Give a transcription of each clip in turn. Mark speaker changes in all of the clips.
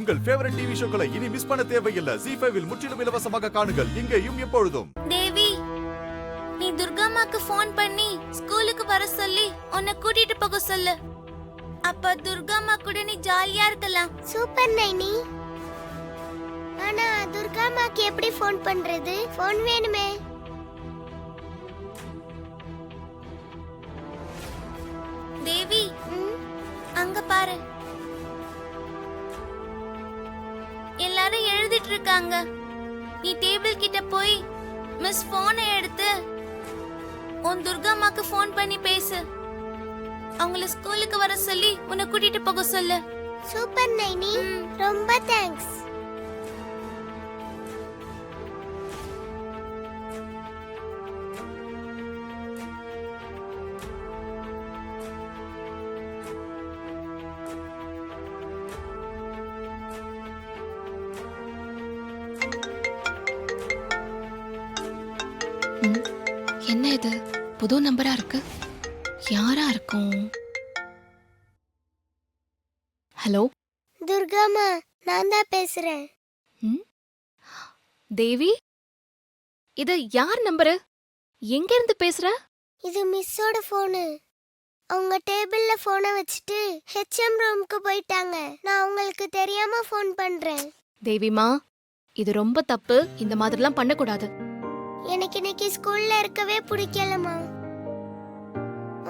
Speaker 1: உங்கள் favourite TV ஷோக்களை இனி miss பண்ண தேவையில்லை. ZEE5 இல் முற்றிலும் இலவசமாக காணுங்கள். இங்கேயும் எப்பொழுதும்.
Speaker 2: தேவி, நீ துர்காமாக்கு ஃபோன் பண்ணி ஸ்கூலுக்கு வர சொல்லி உன்னை கூட்டிட்டு போக சொல்லு. அப்ப துர்காமா கூட நீ ஜாலியா இருக்கலாம்.
Speaker 3: சூப்பர் நைனி. ஆனா துர்காமாக்கு எப்படி ஃபோன் பண்றது? ஃபோன் வேணுமே.
Speaker 2: தேவி, அங்க பாரு, எல்லாரும் எழுதிட்டு இருக்காங்க. நீ டேபிள் கிட்ட போய் மிஸ் போனை எடுத்து உன் துர்காமாக்கு ஃபோன் பண்ணி பேசு. அவங்கள ஸ்கூலுக்கு வர சொல்லி உன்னை கூட்டிட்டு போக சொல்லு.
Speaker 3: சூப்பர் நைனி, ரொம்ப தேங்க்ஸ்.
Speaker 4: என்ன இது, புது நம்பரா இருக்கு? யாரா இருக்கும்? ஹலோ
Speaker 3: துர்காமா, நான் தான் பேசுறேன்.
Speaker 4: தேவி, இது யார் நம்பரு? எங்க இருந்து பேசுற?
Speaker 3: இது மிஸ்ஸோட போனு. அவங்க டேபிள்ல போனை வச்சுட்டு HM ரூமுக்கு போயிட்டாங்க. நான் உங்களுக்கு தெரியாம ஃபோன் பண்றேன்.
Speaker 4: தேவிமா, இது ரொம்ப தப்பு. இந்த மாதிரிலாம் பண்ணக்கூடாது.
Speaker 3: எனக்கு இன்னைக்கு ஸ்கூல்ல இருக்கவே பிடிக்கலமா.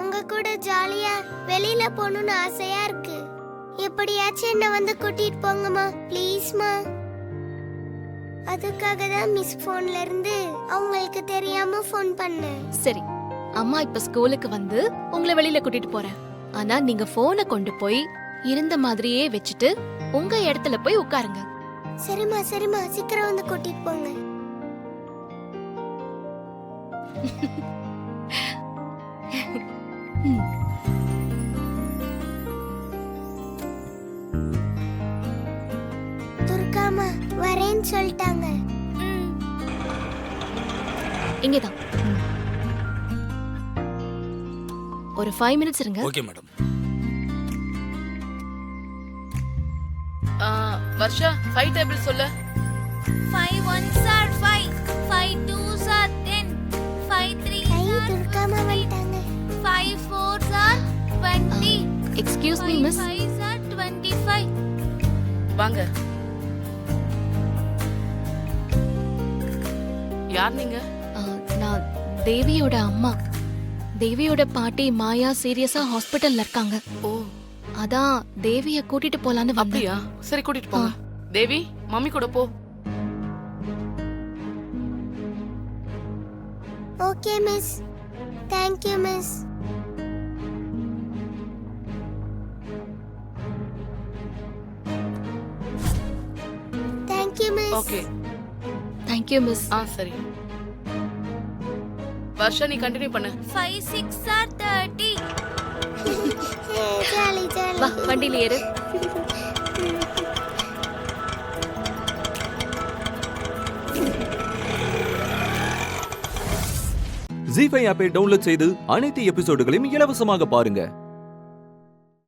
Speaker 3: உங்க கூட ஜாலியா வெளியில போகணும்னு ஆசையா இருக்கு. எப்படியாச்சும் என்ன வந்து கூட்டிட்டு போங்கம்மா, ப்ளீஸ்மா. அதுக்காக தான் மிஸ் போன்ல இருந்து அவங்களுக்கு தெரியாம ஃபோன் பண்ணேன்.
Speaker 4: சரி, அம்மா இப்ப ஸ்கூலுக்கு வந்து உங்களை வெளியில கூட்டிட்டு போறேன். ஆனா நீங்க போனை கொண்டு போய் இருந்த மாதிரியே வச்சுட்டு உங்க இடத்துல போய் உட்காருங்க.
Speaker 3: சரிம்மா சரிம்மா, சீக்கிரம் வந்து கூட்டிட்டு போங்க. துர்காமா வரேன்னு சொல்லிட்டாங்க.
Speaker 4: இங்கதான் ஒரு 5 மினிட்ஸ் இருங்க.
Speaker 5: Okay madam.
Speaker 6: வர்ஷா 5 டேபிள் சொல்லு.
Speaker 2: 5 1s are 5, 5 2s are 10, 5 3s are
Speaker 3: துர்காமா வந்துட்டாங்க.
Speaker 2: 5 4s are 20.
Speaker 4: Excuse me miss.
Speaker 2: 5 5s are 25.
Speaker 6: வாங்க. யார் நீங்க?
Speaker 4: நான் தேவியோட அம்மா. தேவியோட பாட்டி மாயா சீரியஸா ஹாஸ்பிடல்ல இருக்காங்க.
Speaker 6: ஓ,
Speaker 4: அதான் தேவிய கூட்டிட்டு போலான்னு வந்தேன்.
Speaker 6: அப்படியா? சரி, கூட்டிட்டு போங்க. தேவி, மம்மி கூட போ.
Speaker 3: Okay miss. Thank you miss. Thank you miss.
Speaker 6: Okay.
Speaker 4: Thank you miss.
Speaker 6: சரி. வர்ஷா, நீ கண்டினியூ பண்ணு.
Speaker 2: 5 6 are 30.
Speaker 3: Jolly jolly.
Speaker 4: வா, வண்டியில ஏறு.
Speaker 1: ZEE5 ஆப்பை டவுன்லோட் செய்து அனைத்து எபிசோடுகளையும் இலவசமாக பாருங்க.